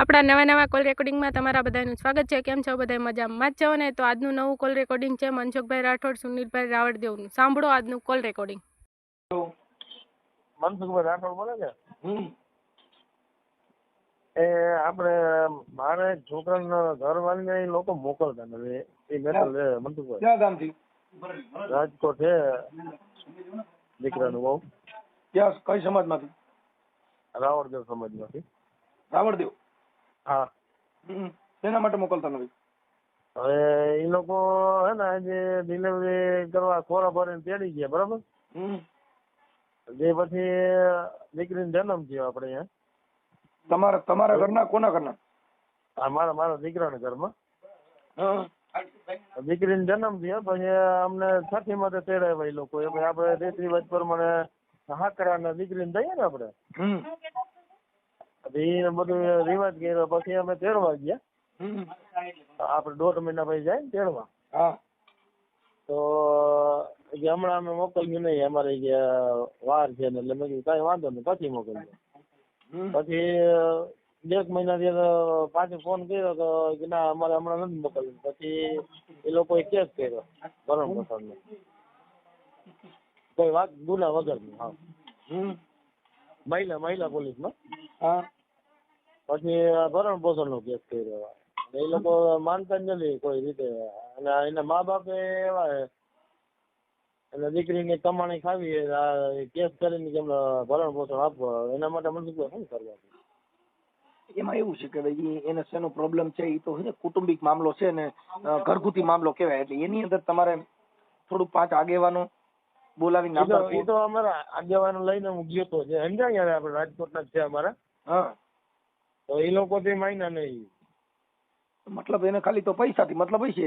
આપણા નવા કોલ રેકોર્ડિંગમાં તમારા બધાનું સ્વાગત છે। કેમ છો બધા મજામાં જ છો ને? તો આજનું નવું કોલ રેકોર્ડિંગ છે મનસુખભાઈ રાઠોડ સુનિલભાઈ રાવળદેવનું। સાંભળો આજનું કોલ રેકોર્ડિંગ। મનસુખભાઈ રાઠોડ બોલે છે? એ આપણે મારે છોકરાને ઘર વાળીને એ લોકો મોકલતા નથી એ મેટલ મનસુખભાઈ ક્યાં ગામથી? રાજકોટ છે દીકરાનું બહુ ક્યાં કઈ સમાજમાંથી? રાવળદેવ સમાજમાંથી। રાવળદેવ? હા। શેના માટે મોકલતા નથી? હવે એ લોકો હે ને આજે ડિલિવરી કરવા ખોરા ભરીને તેડી ગયા બરાબર। જે પછી દીકરીનો જન્મ થયો આપણે અહીંયા। તમારા ઘરના કોના ઘરના? મારા દીકરાના ઘરમાં દીકરીનો જન્મ થયો પછી અમને છઠ્ઠી માટે તેડાવ્યા એ લોકો આપણે રીત રિવાજ પ્રમાણે હાકરા દીકરીને દઈએ ને આપણે એને બધું રિવાજ કર્યો પછી અમે તેડવા ગયા। આપણે 1.5 મહિના પછી જાય ને તેડવા તો હમણાં અમે મોકલ્યું નહીં અમારે વાર છે ને એટલે મેં કીધું કઈ વાંધો નહીં પછી મોકલજો। પછી 1 મહિના પાછો ફોન કર્યો કે ના અમારે હમણાં નથી મોકલ્યું। પછી એ લોકોએ કેસ કર્યો ભરણ પોષણનો કોઈ વાત ગુના વગરનો। હા મહિલા પોલીસમાં પછી ભરણ પોષણનો કેસ કર્યો એ લોકો માનતા જ નથી કોઈ રીતે। અને એના મા બાપ એવા એટલે દીકરીની કમાણી ખાવી કેસ કરીને કેમ ભરણ પોષણ આપવા એના માટે મને શું કરવા? એમાં એવું છે કે ભાઈ એને શેનો પ્રોબ્લેમ છે એ તો કુટુંબિક મામલો છે ને ઘરગુતી મામલો કહેવાય એટલે એની અંદર તમારે થોડુંક 5 આગેવાનો બોલાવી એ તો અમારા આગેવાનો લઈને હું ગયો તો સમજાય આપણે રાજકોટના જ છે અમારા। તો એ લોકો થી માયના નહીં મતલબ એને ખાલી તો પૈસાથી મતલબ હોય છે?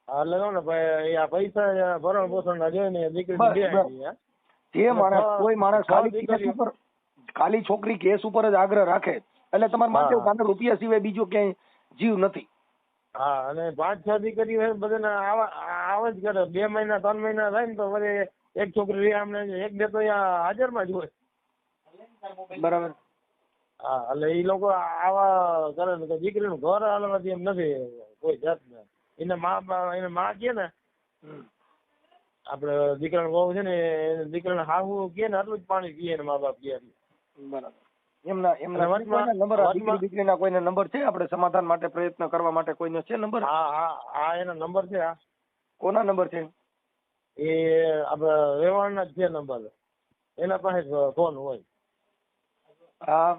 હા એટલે ને ભાઈ આ પૈસા ભરણ પોષણ ના જોઈ ને દીકરી જે માણસ કોઈ માણસ ખાલી છોકરી કેસ ઉપર જ આગ્રહ રાખે એટલે તમારે માનવું કે રૂપિયા સિવાય બીજો ક્યાંય જીવ નથી। હા અને 5-6 દીકરીઓ બધાને આવા જ કરે 2 મહિના 3 મહિના થાય ને તો વળી એક છોકરી અમને 1-2 તો અહીંયા હાજરમાં જ હોય બરાબર। હા એટલે એ લોકો આવા કરે ને દીકરીનું ઘર હાલવાથી એમ નથી કોઈ જાતને એને માં કે ને આપડે દીકરાનો બહુ છે ને દીકરાને હાહુ કે ને આટલું જ પાણી પીએ ને મા બાપ કે બરાબર। દીકરીના કોઈને નંબર છે આપણે સમાધાન માટે પ્રયત્ન કરવા માટે કોઈનો છે નંબર? હા એનો નંબર છે। હા કોના નંબર છે? એ આપડે રેવાણના જ છે નંબર એના પાસે ફોન હોય। હા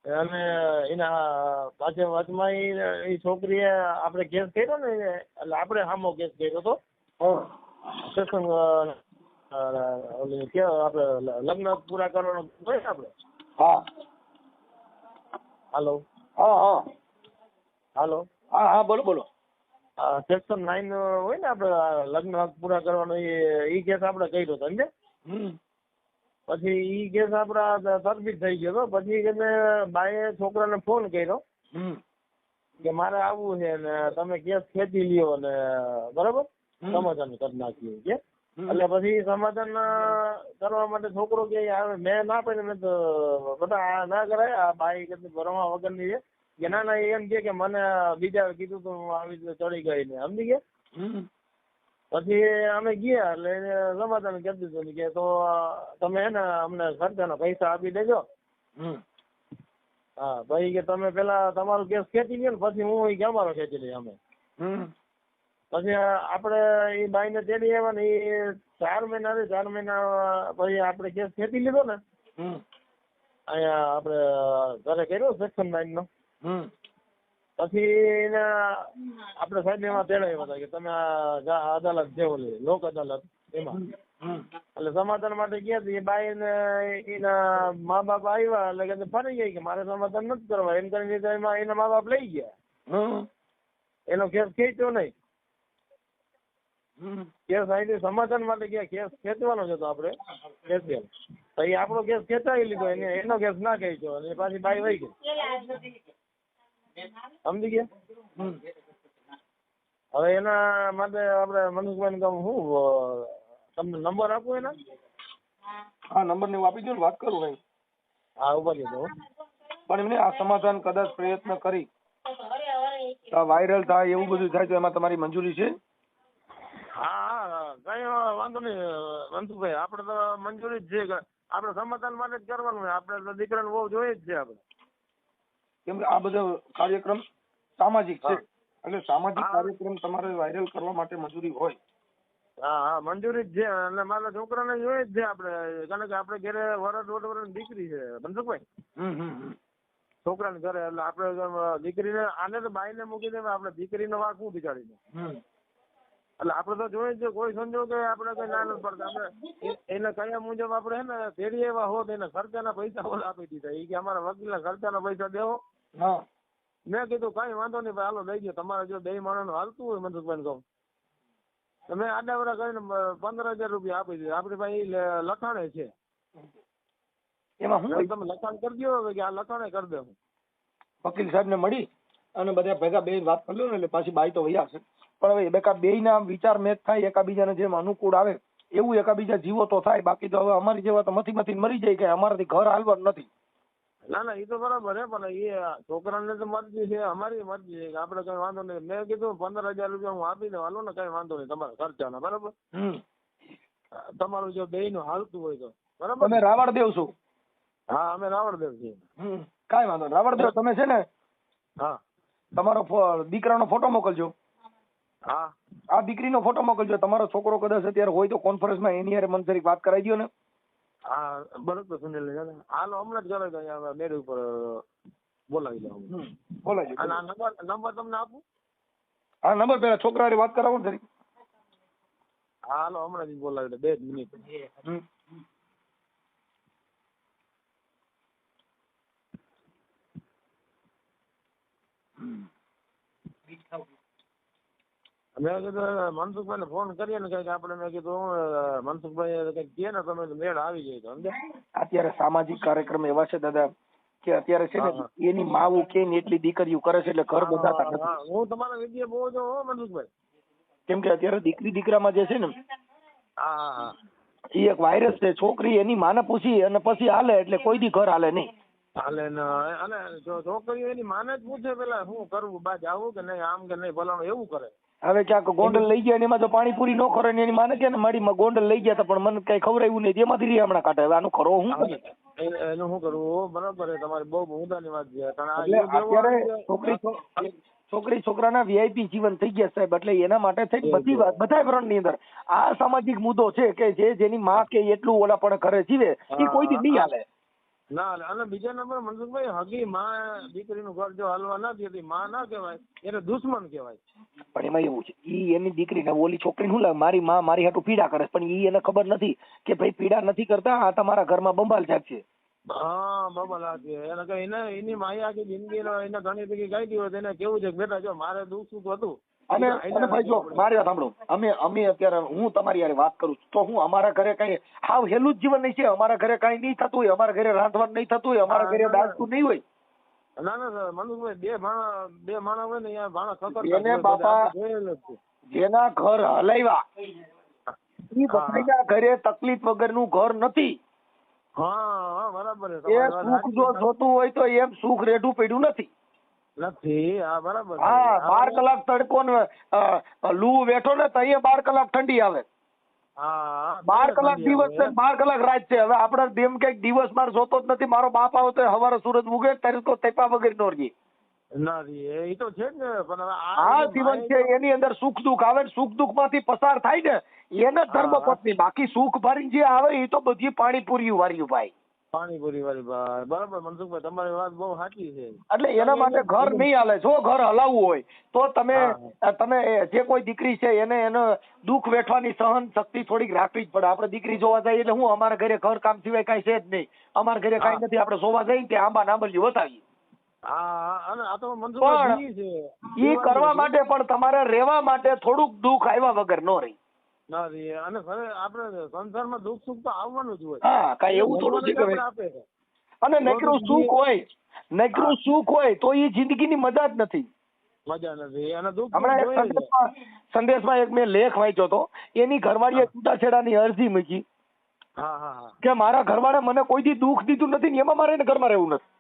અને એના પાછળ વચમાં એ છોકરીએ આપણે કેસ કર્યો ને એટલે આપણે સામો કેસ કર્યો હતો સત્સંગ આપણે લગ્ન પૂરા કરવાનો હોય ને આપણે। હા હાલો હાલો હા બોલો સેક્શન 9 હોય ને આપણે લગ્ન પૂરા કરવાનો એ કેસ આપણે કર્યો હતો સમજે। પછી ઈ કેસ આપડા તરબીજ થઈ ગયો હતો પછી એને બાએ છોકરાને ફોન કર્યો કે મારે આવવું છે ને તમે કેસ ખેંચી લ્યો ને બરાબર સમાધાન કરી નાખ્યું કે એટલે પછી સમાધાન કરવા માટે છોકરો કે મેં ના પાડે મેં તો બધા ના કરાય આ બાઈ કેટલી ભરવા વગરની છે કે ના એમ કે મને બીજા કીધું તો આવી રીતે ચડી ગઈ ને સમજી ગયા। પછી અમે ગયા એટલે એને સમાધાન કરી દીધું કે તો તમે હે ને અમને ખર્ચાના પૈસા આપી દેજો। હા ભાઈ કે તમે પેલા તમારું કેસ ખેંચી ગયો ને પછી હું અમારો ખેંચી લઈએ અમે। પછી આપણે એ બાઈને તેડી આવ્યા ને એ 4 મહિના પછી આપણે કેસ ખેંચી લીધો ને અહીંયા આપણે ઘરે કર્યો સેક્શન 9 નો પછી એને આપણે સાહેબ એમાં તેડાવ્યા હતા કે તમે અદાલત છે ઓલી લોક અદાલત એમાં એટલે સમાધાન માટે ગયા હતા એ બાઈ ને એના મા બાપ આવ્યા એટલે કે ફરી ગઈ કે મારે સમાધાન નથી કરવા એમ કરીને એમાં એના મા બાપ લઈ ગયા એનો કેસ ખેંચ્યો નહીં। કેસ આવી સમાધાન માટે ગયા કેસ ખેંચવાનો જ હતો આપણે ખેંચેલ તો એ આપણો કેસ ખેંચાવી લીધો એનો કેસ ના ખેંચ્યો અને પાછી બાઈ વહી ગઈ સમજી ગયા। હવે એના માટે આપણે મનસુખભાઈ કહું શું તમને નંબર આપો એના? હા નંબર ને આપી દો ને વાત કરું ભાઈ। હા ઉભા લીધો પણ એમને આ સમાધાન કદાચ પ્રયત્ન કરી વાયરલ થાય એવું બધું થાય તો એમાં તમારી મંજૂરી છે? હા હા કઈ વાંધો નહીં મનસુખભાઈ, આપણે તો મંજૂરી જ છે કે આપણે સમાધાન માટે જ કરવાનું હોય. આપણે તો દીકરાને બહુ જોઈએ જ છે આપણે. કેમ કે આ બધો કાર્યક્રમ સામાજિક છે, એટલે સામાજિક હા. કાર્યક્રમ તમારે વાયરલ કરવા માટે મંજૂરી હોય. હા હા મંજૂરી જ છે, અને મારા છોકરાને જોઈએ જ છે આપણે, કારણ કે આપણે ઘરે વરસ દોઢ વર્ષની દીકરી છે મનસુખભાઈ, છોકરાને ઘરે. એટલે આપણે દીકરીને આને તો બાઈને મૂકી દે, આપણે દીકરીનો વાંક શું બિચારીને. એટલે આપણે તો જોઈએ છે, કોઈ સંજોગે આપણે કઈ ના નથી પડતા. આપણે એને કયા મુજબ આપણે હે ને ફેરી એવા હોત એને ખર્ચાના પૈસા આપી દીધા. એ કે અમારા વકીલના ખર્ચાના પૈસા દેવો. મેં કીધું કઈ વાંધો નહીં ભાઈ, હાલો લઈ ગયો. તમારે જો બે માણસનું હાલતું હોય મનસુખભાઈ કહું તો મેં આડાવડા કરીને 15,000 રૂપિયા આપી દીધા. આપણી પાસે લખાણે છે, એમાં હું તમે લખાણ કરી દો કે આ લખાણે કરી દે. વકીલ સાહેબ ને મળી અને બધા ભેગા બે વાત કરી લો ને એટલે પાછી બાઈ તો વૈયા છે. પણ હવે બે ના વિચાર મેચ થાય, એકાબીજાને જેમ અનુકૂળ આવે એવું એકાબીજા જીવો તો થાય. બાકી તો હવે અમારી જેવા તો મથી મરી જાય કે અમારાથી ઘર હાલવાનું નથી. ના ના એ તો બરાબર હે, પણ એ છોકરાને તો મરજી છે, અમારી મરજી છે કે આપણે કઈ વાંધો નહીં. મેં કીધું 15,000 રૂપિયા હું આપી દઉં, હાલો ને કઈ વાંધો નહીં તમારા ખર્ચાના, બરાબર. તમારું જો બે નું હાલતું હોય તો બરાબર. તમે રાવણદેવ છો? હા અમે રાવણદેવ છીએ. કાંઈ વાંધો નહીં. રાવણદેવ તમે છે ને, હા તમારો દીકરાનો ફોટો મોકલજો. હા આ દીકરીનો ફોટો મોકલજો. તમારો છોકરો કદાચ અત્યારે હોય તો કોન્ફરન્સમાં એની હારે મને જરીક વાત કરાવી દો ને. હા બરોબર સુનિલ, હાલો હમણાં જ કરે તો અહીંયા મેળ ઉપર બોલાવી દઉં. બોલાજો. અને આ નંબર તમને આપું? હા નંબર પેલા છોકરા હારે વાત કરાવો ને જરીક. હા હાલો હમણાં જ બોલાવી દઉં, 2 મિનિટ. મેં કીધું મનસુખભાઈ ને ફોન કરીએ ને કઈક આપણે, મેં કીધું મનસુખભાઈ કઈક કહે ને તમે મેળ આવી જાય તો સમજ્યા. અત્યારે સામાજિક કાર્યક્રમ એવા છે દાદા કે અત્યારે છે ને એની માવું કે એટલી દીકરીઓ કરે છે એટલે ઘર બંધાતા નથી. હું તમારા વિડીયો બહુ જો હો મનસુખભાઈ. કેમ કે અત્યારે દીકરી દીકરામાં જે છે ને હા હા એ એક વાયરસ છે. છોકરી એની માને પૂછી અને પછી હાલે એટલે કોઈ દી ઘર હાલે નહીં. હાલે ને, અને જો છોકરીઓ એની માને જ પૂછે પેલા શું કરવું, બા જાવું કે નહીં, આમ કે નહીં ભલાણું, એવું કરે. હવે ક્યાંક ગોંડલ લઈ ગયા એમાં તો પાણીપુરી ન ખોરે ને એની માને કે ને મારી ગોંડલ લઈ ગયા હતા પણ મને કઈ ખવડાવ્યું નહીં, તેમાંથી હમણાં કાઢે. હવે આનું ખરો હું કરે? એનું શું કરવું? બરાબર છે તમારી, બહુ મુદ્દાની વાત છે. અત્યારે છોકરી છોકરાના વીઆઈપી જીવન થઈ ગયા સાહેબ, એટલે એના માટે થઈ બધી વાત બધા ફ્રન્ટની અંદર આ સામાજિક મુદ્દો છે કે જેની માં કે એટલું ઓલા પણ ઘરે જીવે એ કોઈ દી નહીં હાલે. ના અને બીજા નંબર મનસુખભાઈ, હગી માં દીકરીનું ઘર જો હાલવા ના દેતી, માં ના કહેવાય એને દુશ્મન કહેવાય. પણ એમાં એવું છે ઈ એની દીકરીને ઓલી છોકરી શું લાગે મારી માં મારી હાટું પીડા કરે, પણ ઈ એને ખબર નથી કે ભાઈ પીડા નથી કરતા, આ તમારા ઘરમાં બંબાલ જાગશે. હા બબલા છે એને કઈ એની માયા આખી જિંદગી એને ઘણી બધી કહી હોય તો એને કેવું છે કે બેટા જો મારે દુઃખ સુખ હતું. અને ભાઈ જો મારી વાત સાંભળો, અમે અત્યારે હું તમારી યાર વાત કરું તો હું અમારા ઘરે કઈ હાવ હેલું જ જીવન નહીં છે. અમારા ઘરે કઈ નહીં થતું હોય, અમારા ઘરે રાંધવાનું નહીં થતું હોય, અમારા ઘરે દાળતું નહીં હોય. ના ના મનસુખભાઈ, બે માણસ હોય ને અહીંયા ભાણા ખતર એને બાપા જેના ઘર હલાવ્યા ઈ બધાના ઘરે તકલીફ વગરનું ઘર નથી. હા બરાબર છે. એ સુખ જો જોતું હોય તો એમ સુખ રેઢું પડ્યું નથી. હા બરાબર. હા 12 કલાક તડકો ને લૂ વેઠો ને તો અહીંયા 12 કલાક ઠંડી આવે. 12 કલાક દિવસ છે 12 કલાક રાત છે. હવે આપડે એમ કઈક દિવસ માર જોતો જ નથી. મારો બાપ આવે તો હવારે સૂરજ ઉગે ત્યારે તો તેપા વગર નો રહી. એ તો છે જ ને, પણ આ જીવન છે એની અંદર સુખ દુઃખ આવે, સુખ દુઃખ માંથી પસાર થાય ને એને ધર્મ પત્ની. બાકી સુખ ભરી જે આવે એ તો બધી પાણીપુરી વાળ્યું ભાઈ, પાણીપુરી વાળી ભાઈ. બરાબર મનસુખભાઈ, તમારી વાત બહુ સાચી છે. એટલે એના માટે ઘર નહીં હાલે. જો ઘર હલાવવું હોય તો તમે જે કોઈ દીકરી છે એને દુઃખ વેઠવાની સહન શક્તિ થોડીક રાખવી જ પડે. આપણે દીકરી જોવા જઈએ એટલે હું અમારા ઘરે ઘર કામ સિવાય કઈ છે જ નહીં, અમારા ઘરે કઈ નથી, આપણે જોવા જઈએ ત્યાં આંબા નાંબલિયું બતાવીએ. એ કરવા માટે પણ તમારે રહેવા માટે થોડુંક દુઃખ આવ્યા વગર નો રહી. અને આપણે સંસારમાં દુઃખ સુખ તો આવવાનું જ હોય. હા કઈ એવું થોડું છે કે અને નકરું સુખ હોય તો એ જિંદગીની મજા જ નથી. મજા નથી. અને દુઃખ હમણાં સંદેશમાં એક મેં લેખ વાંચ્યો હતો, એની ઘરવાળીએ છૂટાછેડાની અરજી મૂકી કે મારા ઘરવાળે મને કોઈ દી દુઃખ દીધું નથી ને એમાં મારે એને ઘરમાં રહેવું નથી.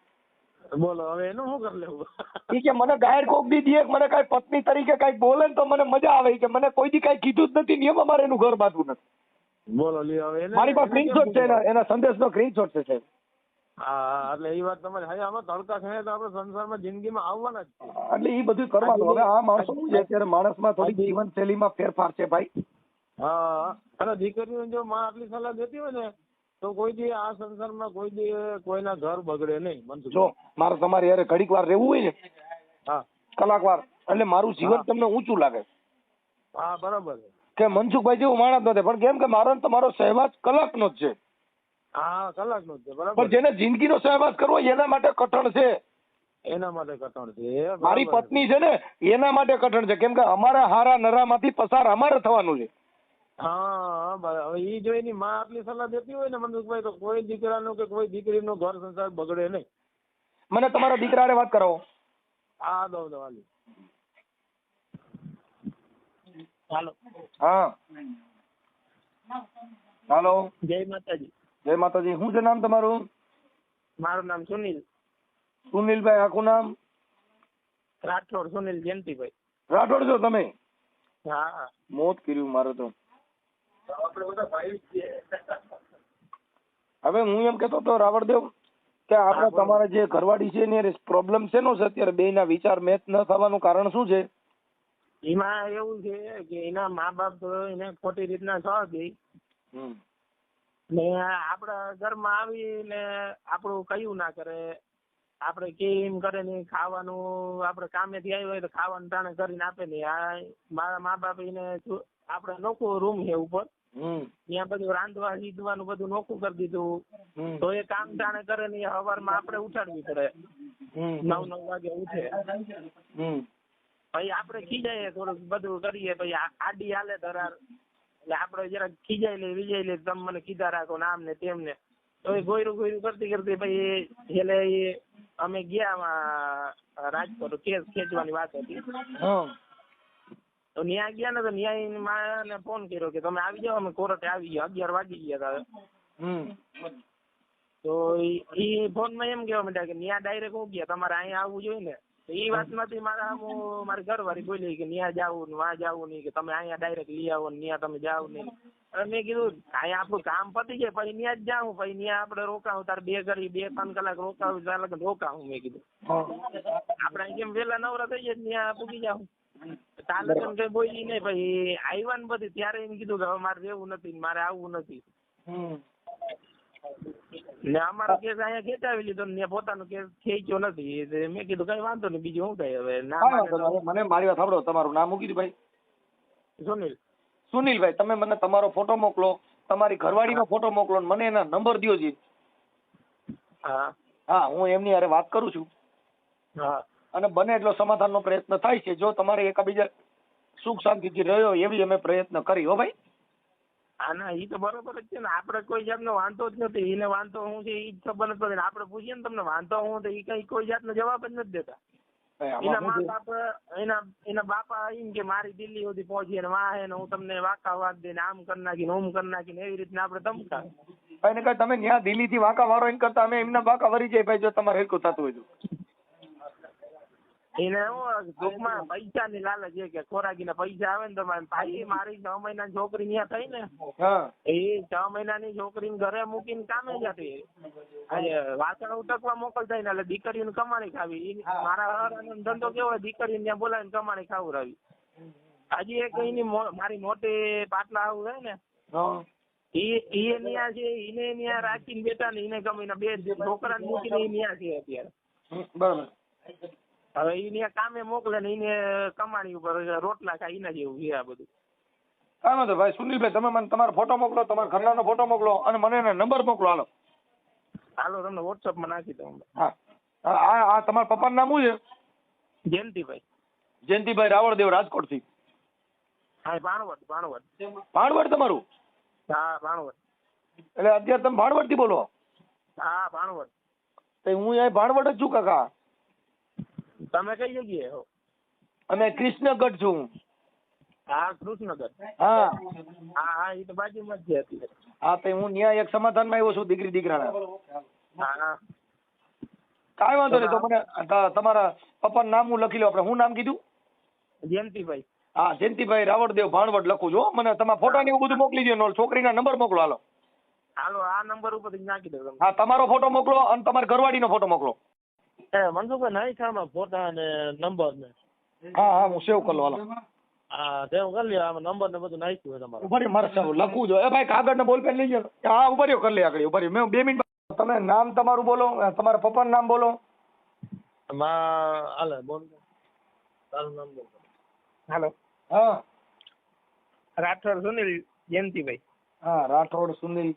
બોલો હવે એનું શું કરી લેવું? ઈ કે મને ગાયર કોક દી દે, મને કાંઈ પત્ની તરીકે કાંઈક બોલે ને તો મને મજા આવે. ઈ કે મને કોઈ દી કાંઈ કીધું જ નથી ને એમાં મારે એનું ઘર બાંધવું નથી. બોલો લ્યો હવે મારી પાસે સ્ક્રીનશોટ છે એના સંદેશનો સ્ક્રીનશોટ છે સાહેબ. હા એટલે એ વાત તમારી હા આમાં તડકા ખાય તો આપણે સંસારમાં જિંદગીમાં આવવાના જ છે. એટલે ઈ બધું કરવાનું. હવે આ માણસો શું છે અત્યારે માણસમાં થોડી જીવનશૈલીમાં ફેરફાર છે ભાઈ. હા અને દીકરીઓને જો માં આટલી સલાહ દેતી હોય ને તો કોઈ દી આ સંસારમાં કોઈ દી કોઈના ઘર બગડે નહીં. મનસુખ જો મારે તમારે યારે ઘડીક વાર રહેવું હોય ને હા કલાક વાર એટલે મારું જીવન હા. તમને ઊંચું લાગે હા બરાબર છે. કે મનસુખભાઈ જેવું માણસ નથી, પણ કેમ કે મારો ને તમારો સહેવાજ કલાકનો જ છે. હા કલાકનો જ છે પણ બરાબર. જેને જિંદગીનો સહેવાજ કરવો એના માટે કઠણ છે. એના માટે કઠણ છે. મારી બરાબર પત્ની છે ને એના માટે કઠણ છે, કેમ કે અમારા હારા નરામાંથી પસાર અમારે થવાનું છે. હા બરાબર. હવે ઈ જો એની માં આટલી સલાહ દેતી હોય ને મનસુખભાઈ તો કોઈ દીકરાનું કે કોઈ દીકરીનું ઘર સંસાર બગડે નહીં. મને તમારા દીકરા હારે વાત કરાવો. હા દો હાલી. હાલો. હા હાલો, જય માતાજી. જય માતાજી. શું છે નામ તમારું? મારું નામ સુનિલ સુનિલભાઈ. આખું નામ? રાઠોડ સુનિલ જયંતિભાઈ. રાઠોડ છો તમે? હા મોત કર્યું મારે તો. આપણે બધા ભાઈ છીએ. હવે હું એમ કેતો તો રાવળદેવ કે આપણે તમારા જે ઘરવાળી છે ને પ્રોબ્લેમ શેનો છે અત્યારે? બેયના વિચાર મેચ ન થવાનું કારણ શું છે? એમાં એવું છે કે એના મા બાપ એને ખોટી રીતના સહ દે ને આપણા ઘરમાં આવીને આપણું કયું ના કરે. આપણે કેમ કરે ને ખાવાનું આપણે કામેથી આવ્યું હોય તો ખાવાનું ટાણે કરીને આપે ને. આ મારા મા બાપ એને આપણે નોખું રૂમ છે ઉપર, ત્યાં બધું રાંધવા સીધવાનું બધું નોખું કરી દીધું. તો એ કામ ટાણે કરે ને સવારમાં આપણે ઉઠાડવી પડે. 9 વાગે ઉઠે. પછી આપણે ખીજાઈએ થોડુંક બધું કરીએ, પછી આડી હાલે ધરાર એટલે આપણે જરાક ખીજાઈ લઈએ વિજાઈ લઈએ તમે મને કીધા રાખો ને આમ ને તેમ ને. તો એ ગોયરું કરતી કરતી પછી છેલ્લે અમે ગયા રાજકોટ કેસ ખેંચવાની વાત હતી. તો ન્યાય ગયા ને તો ન્યાય માને ફોન કર્યો કે તમે આવી જાઓ, અમે કોર્ટે આવી ગયા. 11 વાગી ગયા હતા. તો એ ફોનમાં એમ કહેવા માંડ્યા કે ન્યા ડાયરેક્ટ હું ગયા તમારે અહીંયા આવવું જોઈએ ને. એ વાતમાંથી મારી ઘરવાળી બોલી કે ન્યા જાવું ને વાં જાવું નહીં, કે તમે અહીંયા ડાયરેક્ટ લઈ આવો ને ન્યા તમે જાવ નહીં. અને મેં કીધું અહીંયા આપણું કામ પતી જાય પછી ન્યા જ જાવું, પછી ન્યા આપણે રોકાવું તાર 2-3 કલાક રોકાવું તાર લગન રોકાવું. મેં કીધું આપણે કેમ વેલા નવરા થઈ જાય ન્યા પૂગી જાવ. તાર લગન કઈ બોલી નહીં. પછી આવ્યા ને બધી ત્યારે એમ કીધું કે હવે મારે રહેવું નથી, મારે આવવું નથી. ને અમારો કેસ અહીંયા ખેંચાવી લીધો ને પોતાનો કેસ ખેંચ્યો નથી. મેં કીધું કઈ વાંધો નહીં, બીજું શું થાય હવે. મને મારી વાત સાંભળો. તમારું નામ મૂકી દીધું ભાઈ? સુનિલ. સુનિલભાઈ, તમે મને તમારો ફોટો મોકલો, તમારી ઘરવાળીનો ફોટો મોકલો, મને એના નંબર દો જી. હા હા, હું એમની હારે વાત કરું છું હા અને બને એટલો સમાધાનનો પ્રયત્ન થાય છે. જો તમારે એકાબીજા સુખ શાંતિથી રહ્યો એવી અમે પ્રયત્ન કરી. હો ભાઈ. હા ના એ તો બરોબર જ છે ને. આપણે કોઈ જાતનો વાંધો જ નથી. એને વાંધો શું છે એ જ ખબર નથી પડતી. આપણે પૂછીએ ને તમને વાંધો શું તો એ કઈ કોઈ જાતનો જવાબ જ નથી દેતા. એના મા બાપ એના બાપા એમ કે મારી દિલ્હી સુધી પહોંચી ને વાહે ને હું તમને વાંકા વાત દઈને આમ કરી નાખીને ઓમ કરી નાખીને એવી રીતના આપણે ધમકાવે. કઈ ને કઈ તમે ત્યાં દિલ્હી થી વાંકા વાળો એમ કરતા અમે એમના વાંકા વરી જાય ભાઈ, જો તમારે હેરકું થતું હોય તો. એને ટૂંકમાં પૈસાની લાલચ છે કે ખોરાકીના પૈસા આવે ને તો ભાઈ મારી 6 મહિનાની છોકરી ત્યાં થઈ ને એ 6 મહિનાની છોકરીને ઘરે મૂકીને કામે જતી. વાસણ ઉટકવા મોકલતા ને એટલે દીકરીને કમાણી ખાવી. મારા ધંધો કેવો હોય દીકરીને ત્યાં બોલાવીને કમાણી ખાવડાવી. હજી એક એની મારી મોટી પાટલા આવું હોય ને એ ન્યા છે, એને ન્યા રાખીને બેઠા ને એને કમાઈને 2 છોકરાને મૂકીને એ ન્યા છે અત્યારે. બરાબર. હવે એને કામે મોકલે ને એને કમાણી ઉપર રોટલા ખાય એના જેવું છે આ બધું. કામ હતો ભાઈ. સુનિલભાઈ, તમે મને તમારો ફોટો મોકલો, તમારા ઘરનાનો ફોટો મોકલો અને મને એનો નંબર મોકલો. હાલો તમને વોટ્સઅપ માં નાખી દઉં. હા આ તમારા પપ્પાનું નામ શું છે? જયંતિભાઈ. જયંતિભાઈ રાવળદેવ, રાજકોટ થી? હા ભાણવડ. ભાણવડ તમારું? હા ભાણવડ. એટલે અત્યારે તમે ભાણવડ થી બોલો? હા ભાણવડ. તો હું અહીં ભાણવડ જ છું કાકા. તમે કઈ જગ્યાએ હો? અમે કૃષ્ણગઢ છું. હા કૃષ્ણગઢ. હા હા એ તો બાજુમાં જ છે અત્યારે. હા તો હું ત્યાં એક સમાધાનમાં આવ્યો છું દીકરી દીકરાના. હા કાંઈ વાંધો નહીં. તો મને તમારા પપ્પાનું નામ હું લખી લો. આપણે શું નામ કીધું? જયંતિભાઈ. હા, જયંતિભાઈ રાવળદેવ ભાણવડ લખું છું હો. મને તમારા ફોટા ને એવું બધું મોકલી દો. છોકરીના નંબર મોકલો. હાલો હાલો આ નંબર ઉપર નાખી દો તમે. હા, તમારો ફોટો મોકલો અને તમારી ઘરવાળીનો ફોટો મોકલો. મનસુખભાઈ નહીં થામાં ફોટા અને નંબર ને. હા હા, હું સેવ કરી લો. હાલો હા સેવ કરી લ્યો. આમાં નંબર ને બધું નાખ્યું હોય તમારું. ઉભા રહ્યો, મારે સેવ લખવું જોઈએ. ભાઈ કાગળ ને બોલપેન લઈ જાઓ. હા, ઉભા રહ્યો, કરી લે આગળ. ઉભા રહ્યો, મેં 2 મિનિટ. તમે નામ તમારું બોલો, તમારા પપ્પાનું નામ બોલો. હાલે બોલ. તારું નામ બોલ. હાલો. હા રાઠોડ સુનિલ જયંતિભાઈ. હા, રાઠોડ સુનિલ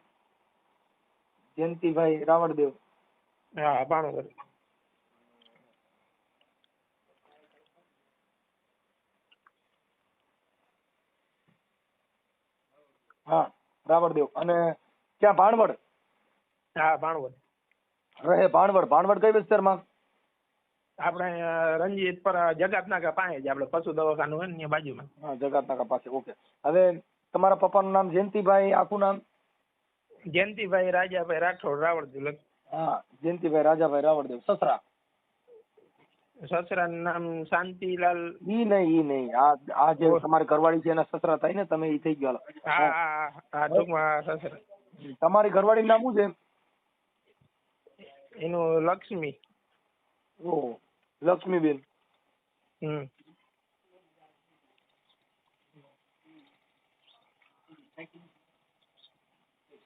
જયંતિભાઈ રાવળદેવ. હા ભાણવડ. હા, રાવળદેવ. અને ક્યાં? ભાણવડ. હા ભાણવડ. રહે ભાણવડ. ભાણવડ કઈ વિસ્તારમાં? આપણે રંજીત પર જગતનાકા પાસે જ આપણે પશુ દવાખાનું હોય ને ત્યાં બાજુમાં. હા, જગતનાકા પાસે. ઓકે. હવે તમારા પપ્પાનું નામ જયંતિભાઈ, આખું નામ? જયંતિભાઈ રાજાભાઈ રાઠોડ રાવળદેવ. હા, જયંતિભાઈ રાજાભાઈ રાવળદેવ. સસરા? સસરાનું નામ શાંતિલાલ. ઈ નહીં. આ જે તમારી ઘરવાળી છે એના સસરા થાય ને, તમે ઈ થઈ ગયો. હા હા હા ટૂંકમાં સસરા. તમારી ઘરવાળીનું નામ શું છે? એનું લક્ષ્મી. ઓહ, લક્ષ્મીબેન.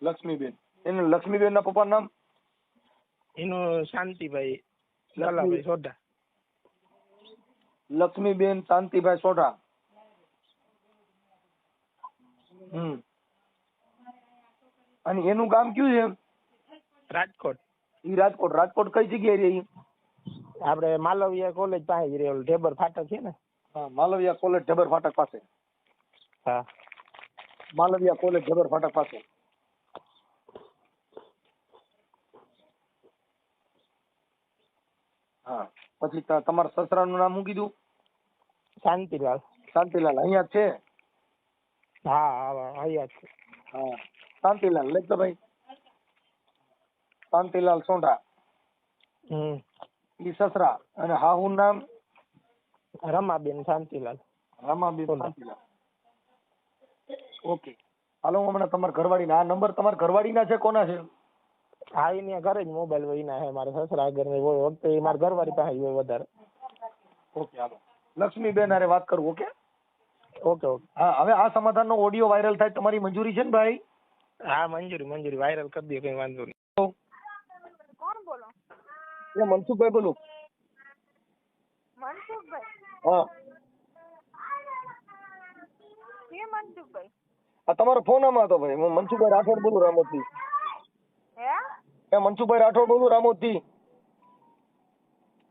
લક્ષ્મીબેન. એનું લક્ષ્મીબેન ના પપ્પાનું નામ? એનું શાંતિભાઈ લાલાભાઈ સોઢા. લક્ષ્મીબેન શાંતિભાઈ સોઢા. અને એનું ગામ કયું છે? રાજકોટ. ઈ રાજકોટ. રાજકોટ કઈ જગ્યાએ રહે? આપણે માલવિયા કોલેજ પાસે જ રહે. ઢેબર ફાટક છે ને. હા, માલવિયા કોલેજ ઢેબર ફાટક પાસે. હા, માલવિયા કોલેજ ઢેબર ફાટક પાસે. હા, પછી તમારા સસરાનું નામ શું કીધું? શાંતિલાલ. શાંતિલાલ. અહીંયા જ છે? હા હા અહીંયા જ છે. હા, શાંતિલાલ લેતો ભાઈ. શાંતિલાલ સોઢા. ઈ સસરા. અને હાહુનું નામ? રમાબેન શાંતિલાલ. રમાબેન શાંતિલાલ. ઓકે. હાલો, હું હમણાં તમારા ઘરવાળીના આ નંબર તમારા ઘરવાળીના છે? કોના છે? હા એની ઘરે જ મોબાઈલ હોય ના હે. મારા સસરા આગળ હોય વખતે મારા ઘરવાળી પાસે હોય વધારે. ઓકે હાલો. લક્ષ્મીબેન હારે વાત કરું. Okay okay okay. હા, હવે આ સમાધાનનો ઓડિયો વાયરલ થાય તમારી મંજૂરી છે ને ભાઈ? હા મંજૂરી વાયરલ કરી દે, કઈ વાંધો નહીં. કોણ બોલો? એ મનસુખભાઈ બોલું. મનસુખભાઈ? હા. કે મનસુખભાઈ? આ તમારો ફોન આમાં હતો ભાઈ. હું મનસુખભાઈ રાઠોડ બોલું, રામોદથી. હે? એ મનસુખભાઈ રાઠોડ બોલું, રામોદથી.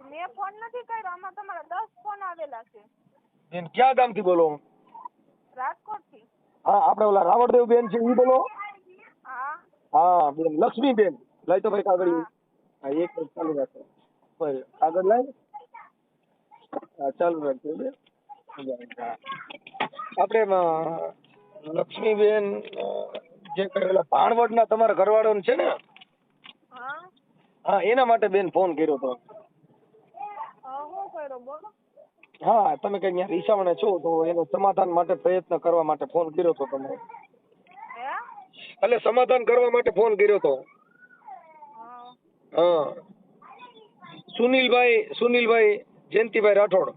મેં ફોન નથી કર્યો. આમાં તમારા 10 ફોન આવેલા છે. બેન ક્યાં ગામથી બોલો? રાજકોટ થી. હા, આપણે ઓલા રાવળદેવ બેન છે ઈ બોલો? હા હા બેન, લક્ષ્મીબેન. લઈ તો ભાઈ કાગળ. હા. હા, એક મિનિટ ચાલુ રાખો. ભાઈ કાગળ લઈ. હા, ચાલુ રાખજો બેન. આપણે લક્ષ્મીબેન જે કઈ ઓલા ભાણવડના તમારા ઘરવાળો છે ને? હા હા, એના માટે બેન ફોન કર્યો હતો. હું કર્યો બોલો? હા, તમે કઈ ત્યાં રીસામણે છો તો એનું સમાધાન માટે પ્રયત્ન કરવા માટે ફોન કર્યો હતો તમે. હે? એટલે સમાધાન કરવા માટે ફોન કર્યો હતો. હા હા, સુનિલભાઈ જયંતિભાઈ રાઠોડ.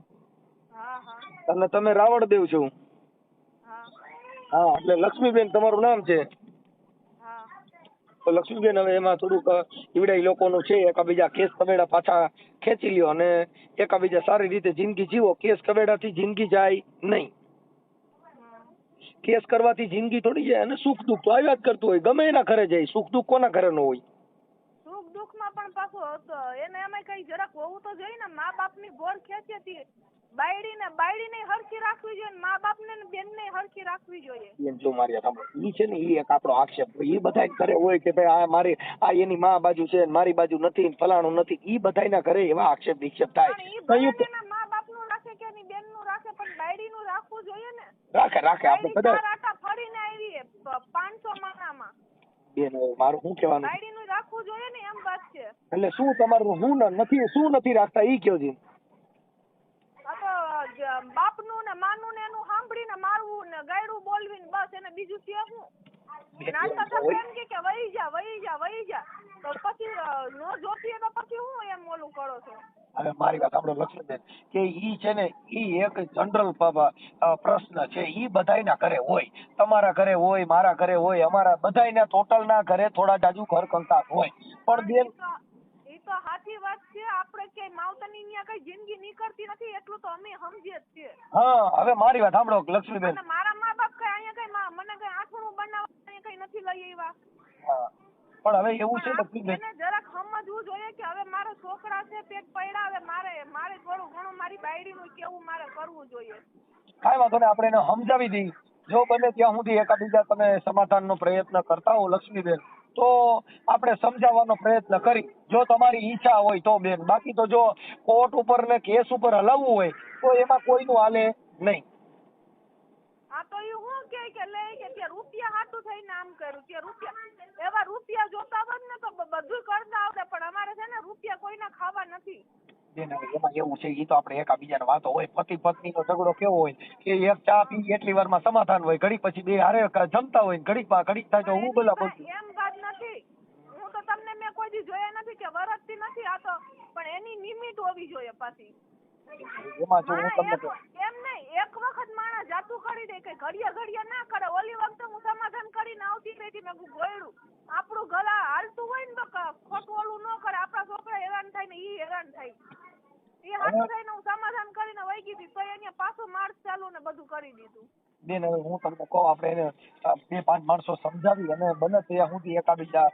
હા હા અને તમે રાવળદેવ છો? હા હા, એટલે લક્ષ્મીબેન તમારું નામ છે. હા તો લક્ષ્મીબેન હવે એમાં થોડુંક ઈવડાઈ લોકોનું છે, એકાબીજા કેસ કબેડા પાછા ખેંચી લ્યો અને એકાબીજા સારી રીતે જિંદગી જીવો. કેસ કબેડાથી જિંદગી જાય નહીં. કેસ કરવાથી જિંદગી થોડી જાય. અને સુખ દુઃખ તો આવ્યા જ કરતું હોય. ગમે એના ઘરે જાય, સુખ દુઃખ કોના ઘરે ન હોય? સુખ દુઃખ માં પણ પાછું એને અમે કઈ જરાક હોવું તો જોઈએ ને. મા બાપ ની ગોળ ખેંચી હતી. બાયડીને હરખી રાખવી જોઈએ, મા બાપ ને બેન ને હરખી રાખવી જોઈએ. એમ જો મારી ઈ છે ને, ઈ એક આપણો આક્ષેપ. ઈ બધા ઘરે હોય કે ભાઈ આ એની મા બાજુ છે, મારી બાજુ નથી, ફલાણું નથી. ઈ બધાના ઘરે એવા આક્ષેપ વિક્ષેપ થાય. પણ મા બાપ નું રાખે કે એની બેન નું રાખે, પણ બાયડી નું રાખવું જોઈએ ને. રાખે આપણે કદાચ રાટા ફરીને આવી 500 માણામાં. બેન હવે મારું શું કહેવાનું છે? બાયડીનું રાખવું જોઈએ ને એમ વાત છે. એટલે શું તમારું શું નથી રાખતા ઈ કયો જી. આ તો બાપનું ને માનું ને એનું સાંભળીને મારવું ને ગાયડું બોલવીને બસ એને બીજું છે શું? નાસ્તા થતા એમ કે વહી જા તો પછી નો જોતી તો પછી હું એમ ઓલું કરો છો? હવે મારી વાત સાંભળો લક્ષ્મીબેન, કે ઈ છે ને ઈ એક જનરલ પ્રશ્ન છે. ઈ બધાયના ઘરે હોય, તમારા ઘરે હોય, મારા ઘરે હોય, અમારા બધાયના ટોટલ ના ઘરે થોડા જાજુ ઘર કંકાસ હોય. પણ બેન ઈ તો સાચી વાત છે. આપણે કે માવતરની ન્યા કઈ જિંદગી નીકળતી નથી એટલું તો અમે સમજીએ જ છીએ. હા, હવે મારી વાત સાંભળો લક્ષ્મીબેન. અને મારા મા બાપ કઈ અહીંયા કઈ મને કઈ આઠમું બનાવવા અહીંયા કઈ નથી લઈ આવ્યા. હા, પણ હવે એવું છે લક્ષ્મીબેન, એને જરાક સમજવું જોઈએ કે હવે મારા છોકરા છે પેટ પડ્યા, હવે મારે થોડું ઘણું મારી બાયડીનું કેવું મારે કરવું જોઈએ. કાંઈ વાંધો નહીં, આપણે એને સમજાવી દઈ. જો બને ત્યાં સુધી એકાબીજા તમે સમાધાનનો પ્રયત્ન કરતા હો લક્ષ્મીબેન, તો આપણે સમજાવવાનો પ્રયત્ન કરી. જો તમારી ઈચ્છા હોય તો બેન, બાકી તો જો કોર્ટ ઉપર ને કેસ ઉપર હલાવવું હોય તો એમાં કોઈનું હાલે નહીં. આ તો એ હું કે લે કે ત્યાં રૂપિયા હાટું થઈને આમ કર્યું કે રૂપિયા એવા રૂપિયા જોતા હોત ને તો બધું કરતા આવડે, પણ અમારે છે ને રૂપિયા કોઈના ખાવા નથી. બેન એમાં એવું છે, ઈ તો આપણે એકાબીજાની વાતો હોય. પતિ પત્નીનો ઝઘડો કેવો હોય કે એક ચા પી એટલી વારમાં સમાધાન હોય, ઘડી પછી બે હારે જમતા હોય, ઘડીક થાય તો હું બોલા બોલું. એમ વાત નથી. હું તો તમને મેં કોઈ દી જોયા નથી કે વરસતી નથી આ તો, પણ એની લિમિટ હોવી જોઈએ પાછી. એમાં જો હું તમને એમ નહીં, એક વખત માણસ જાતું કરી દે કે ઘડિયા ના કરે. ઓલી વખતે હું સમાધાન કરીને આવતી રહી મેં ગોયડું આપણું ગળા હાલતું હોય ને તો ખોટું ઓલું ન કરે. આપણા છોકરા હેરાન થાય ને ઈ હેરાન થાય. એ હાથું થઈને હું સમાધાન કરીને વહી ગઈ હતી તો એને પાછું માર્ચ ચાલુ ને બધું કરી દીધું. બેન હવે હું તમને કહું, આપણે એને 2-5 માણસો સમજાવી અને બને ત્યાં સુધી એકાબીજા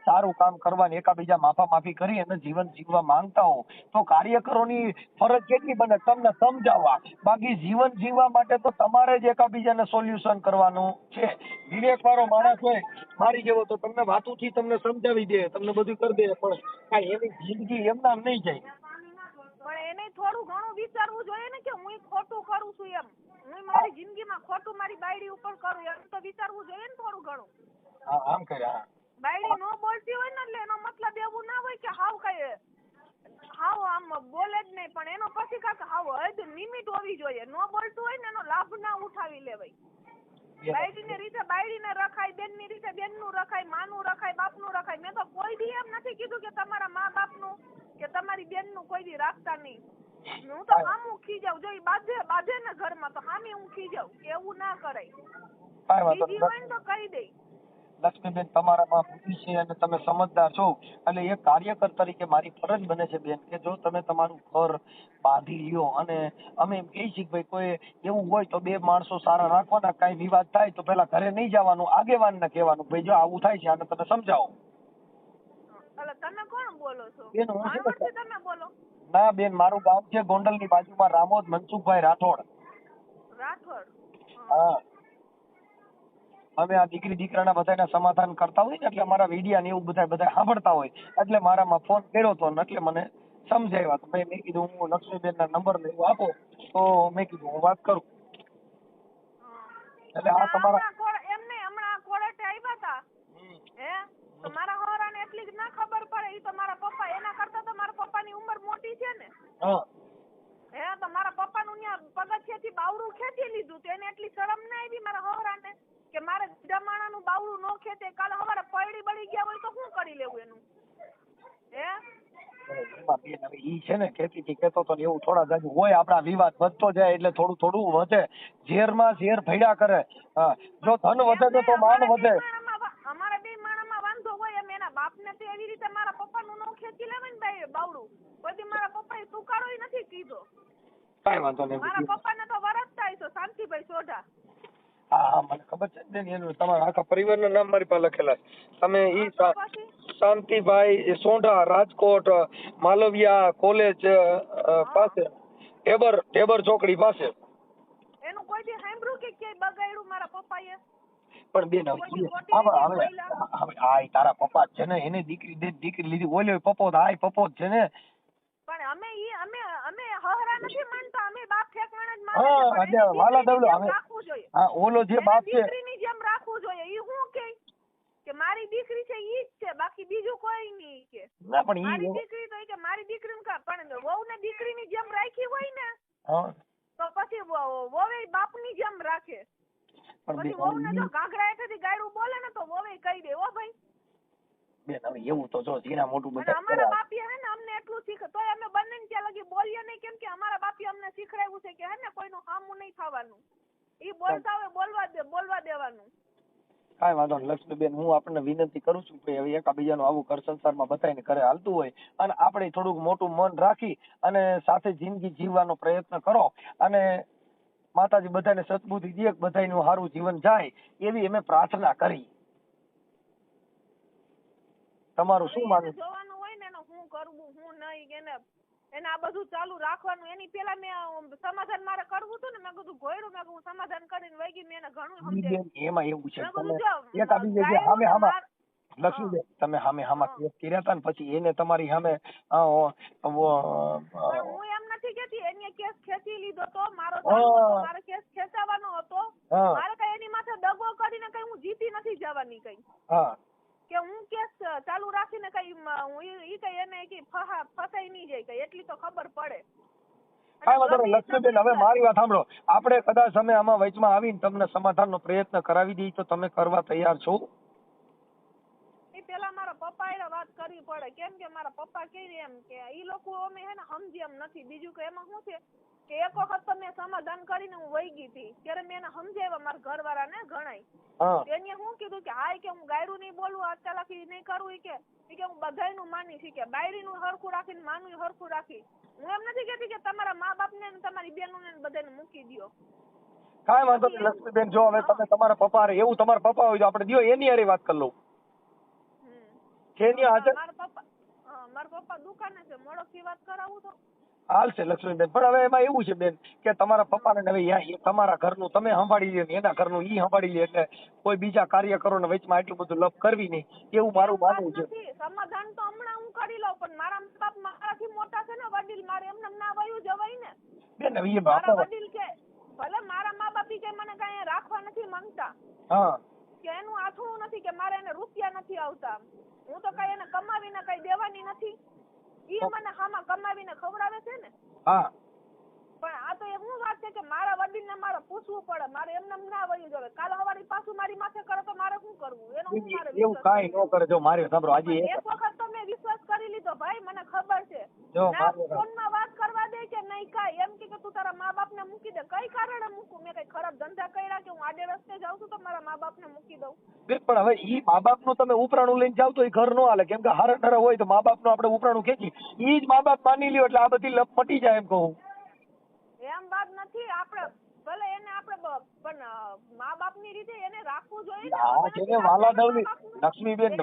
સારું કામ કરવાની, એકાબીજા માફી કરી અને જીવન જીવવા માંગતા હો તો કાર્યકરોની ફરજ કેટલી બને તમને સમજાવવા. બાકી જીવન જીવવા માટે તો તમારે જ એકાબીજાને સોલ્યુશન કરવાનું છે. વિવેક વાળો માણસ હોય મારી જેવો તો તમને વાતુથી તમને સમજાવી દે, તમને બધું કરી દે, પણ કાંઈ એની જિંદગી એમના નહીં જાય. પણ એને થોડું ઘણું વિચારવું જોઈએ ને કે હું ખોટું કરું છું એમ. હું મારી જિંદગીમાં ખોટું મારી બાયડી ઉપર કરું એમ તો વિચારવું જોઈએ ને થોડું ઘણું. હા, આમ કરે. હા, બાયડી નો બોલતી હોય ને એટલે એનો મતલબ એવું ના હોય કે હાવ આમ બોલે જ નહીં, પણ એનો પછી કાંક હાવ હદ લિમિટ હોવી જોઈએ. નો બોલતું હોય ને એનો લાભ ના ઉઠાવી લેવાય. બાયડીની રીતે બાયડીને રખાય, બેનની રીતે બેનનું રખાય, માનું રખાય, બાપનું રખાય. મેં તો કોઈ દી એમ નથી કીધું કે તમારા મા બાપનું કે તમારી બેનનું કોઈ દી રાખતા નહીં. હું તો સામું ખીજાવ, જો બાધે ને ઘરમાં તો સામી હું ખીજાવ કે એવું ના કરાય. બીજી હોય ને તો કહી દે. લક્ષ્મીબેન તમારામાં બુદ્ધિ છે અને તમે સમજદાર છો, એટલે એક કાર્યકર તરીકે મારી ફરજ બને છે બેન કે જો તમે તમારું ઘર બાંધી લ્યો અને અમે એમ કહી છીએ કે ભાઈ કોઈ એવું હોય તો 2 માણસો સારા રાખવાના, કાંઈ વિવાદ થાય તો પેલા ઘરે નહીં જવાનું, આગેવાનને કહેવાનું ભાઈ જો આવું થાય છે આને તમે સમજાવો. એટલે તમે કોણ બોલો છો? બેન હું મારવાડથી તમે બોલો? ના બેન, મારું ગામ છે ગોંડલની બાજુમાં, રામોદ મનસુખભાઈ રાઠોડ. હા, અમે આ દીકરાના બધાના સમાધાન કરતા હોય ને એટલે અમારા વિડિયા ને એવું બધા સાંભળતા હોય એટલે મારામાં ફોન કર્યો હતો એટલે મને સમજાવ્યા. તો મેં કીધું હું લક્ષ્મીબેન ના નંબર ને એવું આપો તો મેં કીધું હું વાત કરું. એટલે આ તમારા એમને હમણાં કોર્ટે આવ્યા હતા હે તો મારા હોરાને એટલી જ ના ખબર પડે. ઈ તો મારા પપ્પા એના કરતા તો મારા પપ્પાની ઉંમર મોટી છે ને. હા, હે તો મારા પપ્પાનું ત્યાં પગથિયેથી બાવડું ખેંચી લીધું તો એને એટલી શરમ ના આવી મારા હોરાને કે મારે જમાણાનું બાવડું નો ખેંચે, કાલે સવારે પડી બળી ગયા હોય તો શું કરી લેવું એનું? હે હવે ઈ છે ને કેતો તો એવું થોડા જાજુ હોય, આપડા વિવાદ વધતો જાય એટલે થોડું વધે. ઝેરમાં ઝેર ભેડા કરે. જો ધન વધે તો માન વધે. અમારા બે માણામાં વાંધો હોય એમ એના બાપને તો એવી રીતે મારા પપ્પાનું નો ખેંચી લેવાય ને બાવડું. કોઈ મારા પપ્પાએ તુકારો નથી કીધો. કાંઈ વાંધો નહીં. મારા પપ્પાને તો વરસતા હશો શાંતિભાઈ સોઢા. હા, મને ખબર છે ને એનું તમારા આખા પરિવારના નામ મારી પાસે લખેલા છે. તમે ઈ શાંતિભાઈ સોઢા, રાજકોટ માલવિયા કોલેજ પાસે, ટેબર ચોકડી પાસે. એનું કોઈ દી સાંભળ્યું કે ક્યાંય બગાડ્યું મારા પપ્પાએ? પણ બેન હવે આ તારા પપ્પા છે ને, એને દીકરી લીધી, ઓલ્યો પપ્પો જ છે ને. પણ અમે હહરા નથી માનતા, અમે બાપ ઠેકાણે જ માનીએ છીએ. હા, વાલા દવલો હવે રાખવું જોઈએ. હા, ઓલો જે બાપ છે દીકરીની જેમ રાખવું જોઈએ. ઈ હું કે કે મારી દીકરી છે ઈ જ છે, બાકી બીજું કોઈ નહીં કે ના પણ મારી ઈ દીકરી તો ઈ કે મારી દીકરીને પણ વહુને દીકરીની જેમ રાખી હોય ને હા તો પછી વહુએ બાપની જેમ રાખે. પણ પછી વહુને જો ઘાઘરા હેઠેથી ગાયરું બોલે ને તો વહુએ કહી દે, ઓ ભાઈ. બેન હવે એવું તો જો ઝીણા મોટું અને બધા અમારા બાપીએ હે ને અમને એટલું શીખ તોય અમે બંને ત્યાં લગી બોલીએ નહીં, કેમ કે અમારા બાપીએ અમને શીખડાવ્યું છે કે હે ને કોઈનું સામું નહીં થવાનું. ઈ બોલતા હોય બોલવા દેવાનું. કાંઈ વાંધો નહીં લક્ષ્મીબેન, હું આપણને વિનંતી કરું છું કે હવે એકાબીજાનું આવું ઘર સંસારમાં બધાયને ઘરે હાલતું હોય અને આપણે થોડુંક મોટું મન રાખી અને સાથે જિંદગી જીવવાનો પ્રયત્ન કરો અને માતાજી બધાને સદબુદ્ધિ દે, બધાયનું સારું જીવન જાય એવી અમે પ્રાર્થના કરી. તમારું શું માનવું? જોવાનું હોય ને એનું શું કરવું શું નહીં, એને આ બધું ચાલુ રાખવાનું. એની પેલા મેં સમાધાન મારે કરવું હતું ને, મેં કીધું ઘોડ્યું, મેં હું સમાધાન કરીને વહી ગઈ. મેં એને ઘણું સમજાવ્યું. એમાં એવું છે તમે મેં એકાબીજા જે સામે હામા લક્ષ્મીબેન તમે સામે હામા કેસ કર્યા હતા ને પછી એને તમારી સામે હું એમ નથી કેતી એને કેસ ખેંચી લીધો તો મારો કેસ ખેંચાવાનો હતો. મારે કઈ એની માથે દગો કરીને કઈ હું જીતી નથી જવાની કઈ કે હું કેસ ચાલુ રાખીને કઈ ઈ કઈ એને કઈ ફસાઈ નહીં જાય કઈ, એટલી તો ખબર પડે. કાંઈ વાંધો નહીં લક્ષ્મીબેન, હવે મારી વાત સાંભળો. આપણે કદાચ અમે આમાં વચમાં આવીને તમને સમાધાનનો પ્રયત્ન કરાવી દઈએ તો તમે કરવા તૈયાર છો? પેલા મારા પપ્પા એ વાત કરવી પડે, કેમ કે મારા પપ્પા કહે એમ કે ઈ લોકો અમે હે ને સમજી એમ નથી. બીજું કે એમાં શું છે કે એક વખત તો મેં સમાધાન કરીને હું વહી ગઈ હતી, ત્યારે મેં એને સમજાવ્યા મારા ઘરવાળા ને ઘણાય. એને શું કીધું કે હાય કે હું ગાયરું નહીં બોલવું, અત્યાર નહીં કરવું, કે હું બધાયનું માની કે બાયરીનું હરખું રાખીને માનું હરખું રાખી. હું એમ નથી કેતી કે તમારા મા બાપ ને તમારી બેનું ને બધાને મૂકી દો. કાંઈ વાંધો નહીં લક્ષ્મીબેન, જો હવે તમે તમારા પપ્પા એવું તમારા પપ્પા હોય તો આપણે દો એની હારે વાત કરી લઉં. મારા પપ્પા દુકાને છે, મોડોથી વાત કરાવું તો હાલશે લક્ષ્મીબેન. પણ હવે એમાં એવું છે બેન કે તમારા પપ્પાને હવે તમારા ઘરનું તમે સંભાળી લે ને એના ઘરનું ઈ સંભાળી લે, એટલે કોઈ બીજા કાર્ય કરો ને વચમાં એટલું બધું લપ કરવી નહીં, એવું મારું માનવું છે. સમાધાન તો હમણાં હું કરી લઉં, પણ મારા બાપ મારાથી મોટા છે ને વડીલ, મારે એમને ના વયું જવાય ને બેન. હવે મારા વડીલ કે ભલે મારા મા બાપી કે મને કઈ રાખવા નથી માંગતા, કે એનું આથું નથી કે મારે એને રૂપિયા નથી આવતા, હું તો કઈ એને કમાવીને કઈ દેવાની નથી, ઈ મને હામાં કમાવીને ખવડાવે છે ને. પણ આ તો એવું વાત છે કે મારા વડીલ ને મારે પૂછવું પડે, મારે એમને ના વયું જવે. કાલ સવારે પાછું મારી માથે કરે તો મારે શું કરવું? એવું કાંઈ ન કરે. જો મારે સાંભળો, આજે એક વખત તો મેં વિશ્વાસ કરી લીધો ભાઈ, મને ખબર છે. ફોનમાં વાત કરવા દે કે નહીં કાંઈ, એમ કે તું તારા મા બાપ ને મૂકી દે. કઈ કારણે મૂકું? મેં કઈ ખરાબ ધંધા કર્યા કે હું આડે રસ્તે જાઉં છું તો મારા મા બાપ ને મૂકી દઉં? પણ હવે ઈ મા બાપ નું તમે ઉપરાણું લઈને જાવ તો એ ઘર નો હાલે, કેમ કે હારા ઠરા હોય તો મા બાપ નું આપણે ઉપરાણું ખેંચી, ઈ જ મા બાપ માની લ્યો એટલે આ બધી લપ મટી જાય. એમ કહું એમ વાત નથી. આપણે ભલે એને આપણે પણ મા બાપ ની રીતે એને રાખવું જોઈએ ને. વાલાદવલી લક્ષ્મીબેન,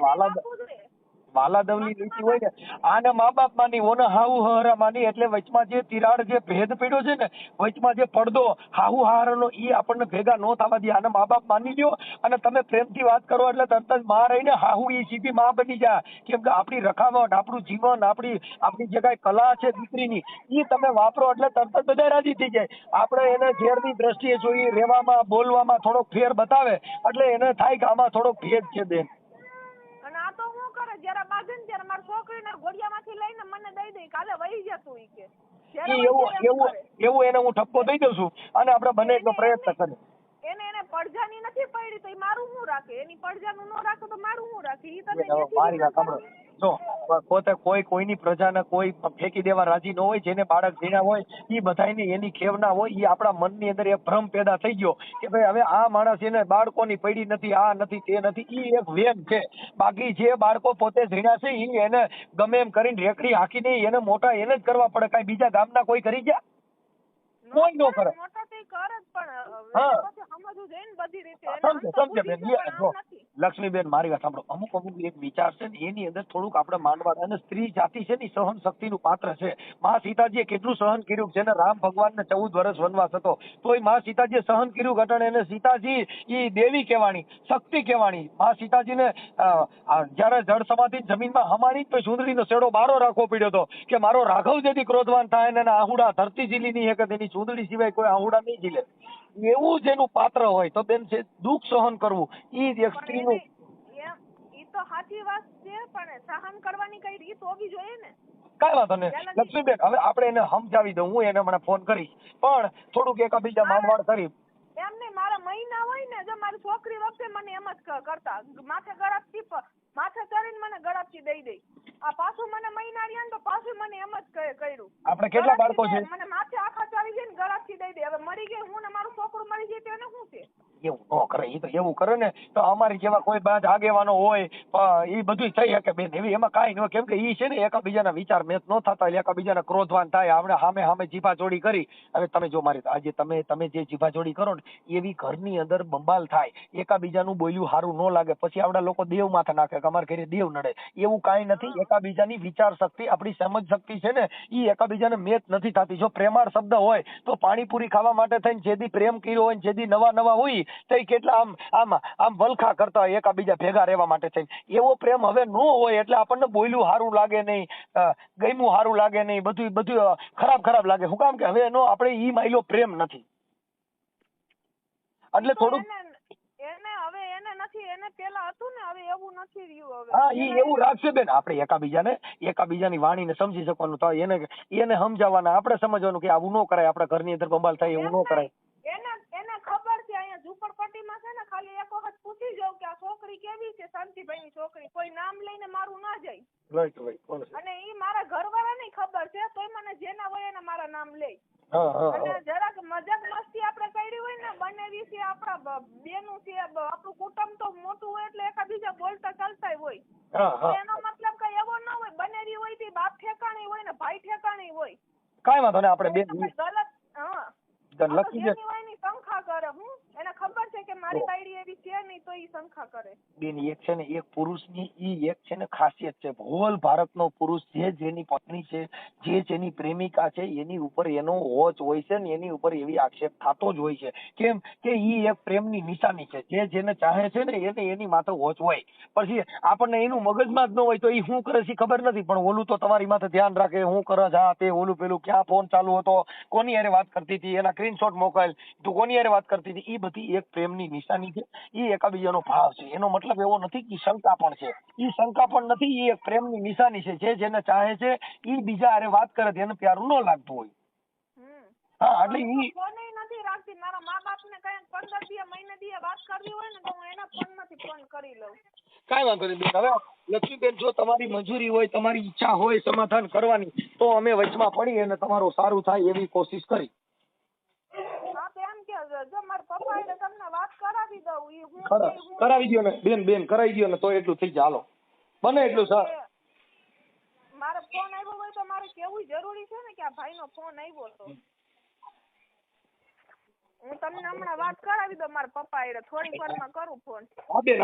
વાલાદવલી નીતિ હોય ને આને મા બાપ માની, ઓને હાહુ હહારા માની, એટલે વચમાં જે તિરાડ જે ભેદ પડ્યો છે ને, વચમાં જે પડદો હાહુ હહારાનો ઈ આપણને ભેગા ન થવા દે. આને મા બાપ માની લ્યો અને તમે પ્રેમથી વાત કરો એટલે તરત જ માં રહીને હાહુ ઈ સીધી માં બની જાય. કેમ કે આપણી રખાવટ, આપણું જીવન, આપણી જે કાંઈ કલા છે દીકરીની, ઈ તમે વાપરો એટલે તરત જ બધા રાજી થઈ જાય. આપણે એને ઝેરની દ્રષ્ટિએ જોઈએ, રહેવામાં બોલવામાં થોડોક ફેર બતાવે એટલે એને થાય કે આમાં થોડોક ભેદ છે બેન. અને આ તો હું કરે જરા બાંધે ને ત્યારે મારી છોકરીને ઘોડિયામાંથી લઈને મને દઈ દઈ, કાલે વહી જતું ઈ કે એવું એને હું ઠપકો દઈ દઉં છું અને આપણે બને એટલો પ્રયત્ન કરીએ. એને પડજાની નથી પડી તો મારું શું રાખે? એની પડજાનું ન રાખે તો મારું શું રાખે? ઈ તમે મારી વાત સાંભળો. જો પોતે કોઈની પ્રજાને કોઈ ફેંકી દેવા રાજી ન હોય, જેને બાળક જીણા હોય ઈ બધાયને એની ખેવના હોય, ઈ આપણા મનની અંદર એક ભ્રમ પેદા થઈ ગયો કે ભાઈ હવે આ માણસ એને બાળકોની પડી નથી, આ નથી, તે નથી, ઈ એક વેમ છે. બાકી જે બાળકો પોતે જીણા છે ઈ એને ગમે એમ કરીને રેકડી હાકી દે, એને મોટા એને જ કરવા પડે. કાંઈ બીજા ગામના કોઈ કરી ગયા? કોઈ ન કરે. લક્ષ્મીબેન મારી વાત સાંભળો. અમુક એક વિચાર છે ને એની અંદર થોડુંક આપણે માનવા, અને સ્ત્રી જાતિ છે ને સહન શક્તિનું પાત્ર છે. માં સીતાજીએ કેટલું સહન કર્યું છે ને, રામ ભગવાનને 14 વર્ષ વનવાસ હતો તોય માં સીતાજીએ સહન કર્યું ઘટણ. એને સીતાજી ઈ દેવી કહેવાણી, શક્તિ કહેવાણી. માં સીતાજીને જયારે જળ સમાધિ જમીનમાં હમાણી તો સુંદરીનો શેડો બારો રાખવો પડ્યો હતો કે મારો રાઘવ જેથી ક્રોધવાન થાય ને આહુડા ધરતી ઝીલી નહીં કે તેની સુંદરી સિવાય કોઈ આહુડા નહીં ઝીલે. એવું જેનું પાત્ર હોય તો બેન છે દુઃખ સહન કરવું ઈ જ એક સ્ત્રીનું. તો સાચી વાત છે પણ સહન કરવાની કઈ રીત હોવી જોઈએ ને. કાંઈ વાંધો નહીં લક્ષ્મીબેન, હવે આપણે એને સમજાવી દઉં, હું એને હમણાં ફોન કરીશ, પણ થોડુંક એકાબીજા માંડવાળ કરી. એમ નહીં, મારા મહિના હોય ને, જો મારી છોકરી વખતે મને એમ જ કરતા, માથે ગળાપથી માથે ચડીને મને ગળાપથી દઈ દઈ. આ પાછું મને મહિના રહ્યા ને તો પાછું મને એમ જ કર્યું. આપણે કેટલા બાળકો છે? મને માથે આખા ચડી જાય ને ગળાપથી દઈ દે. હવે મરી ગઈ હું ને મારું છોકરું મરી જાય તો એને શું છે? એવું ન કરે, એ તો એવું કરે ને તો અમારી જેવા કોઈ બાદ આગેવાનો હોય એ બધું થઈ શકે બેન, એવી એમાં કાંઈ ન હોય, કેમ કે ઈ છે ને એકાબીજાના વિચાર મેચ ન થતા એટલે એકાબીજાના ક્રોધવાન થાય. આપણે સામે જીભાજોડી કરી. હવે તમે જો મારી આજે તમે જે જીભાજોડી કરો ને એવી ઘરની અંદર બંબાલ થાય, એકાબીજાનું બોલ્યું સારું ન લાગે, પછી આપણા લોકો દેવ માથે નાખે કે અમારા ઘરે દેવ નડે. એવું કાંઈ નથી. એકાબીજાની વિચાર શક્તિ, આપણી સમજ શક્તિ છે ને એ એકાબીજાને મેચ નથી થતી. જો પ્રેમાળ શબ્દ હોય તો પાણીપુરી ખાવા માટે થઈને જેદી પ્રેમ કર્યો હોય, જેદી નવા હોય તો કેટલા આમ વલખા કરતા હોય એકાબીજા ભેગા રહેવા માટે થઈને. એવો પ્રેમ હવે ન હોય એટલે આપણને બોલ્યું સારું લાગે નહીં, ગમ્યું સારું લાગે નહીં, બધું ખરાબ લાગે. શું કામ કે હવે એનો આપણે ઈ માયલો પ્રેમ નથી એટલે થોડુંક એને નથી, એને પેલા હતું ને, હવે એવું નથી રહ્યું. હવે હા ઈ એવું રાખશે બેન. આપણે એકાબીજાની વાણીને સમજી શકવાનું, તો એને સમજાવવાના, આપણે સમજવાનું કે આવું ન કરાય, આપણા ઘરની અંદર બંબાલ થાય એવું ન કરાય. એને ખબર છે અહીંયા ઝુંપડપટ્ટીમાં છે ને, ખાલી એક વખત પૂછી જાવ કે આ છોકરી કેવી છે, શાંતિભાઈની છોકરી, કોઈ નામ લઈને મારું ના જાય. અને ઈ મારા ઘરવાળાને ખબર છે, તોય મને જેના હોય એને મારા નામ લે. અને જરાક મજાક મસ્તી આપણે કરી હોય ને, બંને વિશે આપણા બેનું છે, આપણું કુટુંબ તો મોટું હોય એટલે એકાબીજા બોલતા ચાલતા હોય. એનો મતલબ કઈ એવો ન હોય, બનેવી હોય તે બાપ ઠેકાણી હોય ને ભાઈ ઠેકાણી હોય. કાંઈ વાંધો નહીં. આપણે બેન ગલત લક્ષ્મી શંકા કરે. હું એને ખબર છે કે મારી બાયડી એવી છે નહીં તો ઈ શંકા કરે. બેન એક છે ને, એક પુરુષની ઈ એક છે ને ખાસિયત છે, હોલ ભારતનો પુરુષ જેની પત્ની છે, જેની પ્રેમિકા છે, એની ઉપર એનો હોચ હોય છે ને, એની ઉપર એવી આક્ષેપ થતો જ હોય છે. કેમ કે ઈ એક પ્રેમની નિશાની છે. જેને ચાહે છે ને એને એની માથે હોચ હોય. પછી આપણને એનું મગજમાં જ ન હોય તો ઈ શું કરે છે ખબર નથી, પણ ઓલું તો તમારી માથે ધ્યાન રાખે, હું કરે છે તે, ઓલું પેલું ક્યાં ફોન ચાલુ હતો, કોની હારે વાત કરતી હતી, એના સ્ક્રીનશોટ મોકલ, તું કોની હારે વાત કરતી હતી. એ બધી એક પ્રેમની નિશાની છે. એ એકાબીજાનો ભાવ છે. એનો મતલબ એવો નથી કે શંકા પણ છે. એ શંકા પણ નથી, એ એક પ્રેમની નિશાની છે. જેને ચાહે છે એ બીજા હારે વાત કરે એને પ્યારું ન લાગતું હોય. હા એટલે ઈ ફોન નથી રાખતી. મારા મા બાપ ને કઈ 15 દી મહિને દી વાત કરવી હોય ને તો હું એના ફોન માંથી ફોન કરી લઉં. કાંઈ વાંધો નહીં બેન. હવે લક્ષ્મીબેન, જો તમારી મંજૂરી હોય, તમારી ઈચ્છા હોય સમાધાન કરવાની, તો અમે વચમાં પડી અને તમારું સારું થાય એવી કોશિશ કરી. હા તો એમ કે જો મારા પપ્પા એટલે તમને વાત કરાવી દઉં. ઈ હું કરાવી દો ને બેન કરાવી દો ને તો એટલું થઈ જાય. હાલો બને એટલું સર. મારે ફોન આવ્યો હોય તો મારે કેવું જરૂરી છે ને કે આ ભાઈનો ફોન આવ્યો તો હું તમને હમણાં વાત કરાવી દઉં મારા પપ્પા એટલે થોડીક વારમાં કરું ફોન. હા બેન.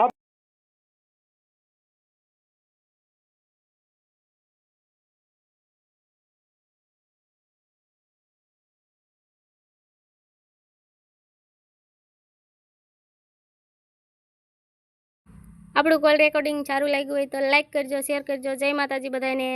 આપણું કોલ રેકોર્ડિંગ સારું લાગ્યું હોય તો લાઈક કરજો, શેર કરજો. જય માતાજી બધાને.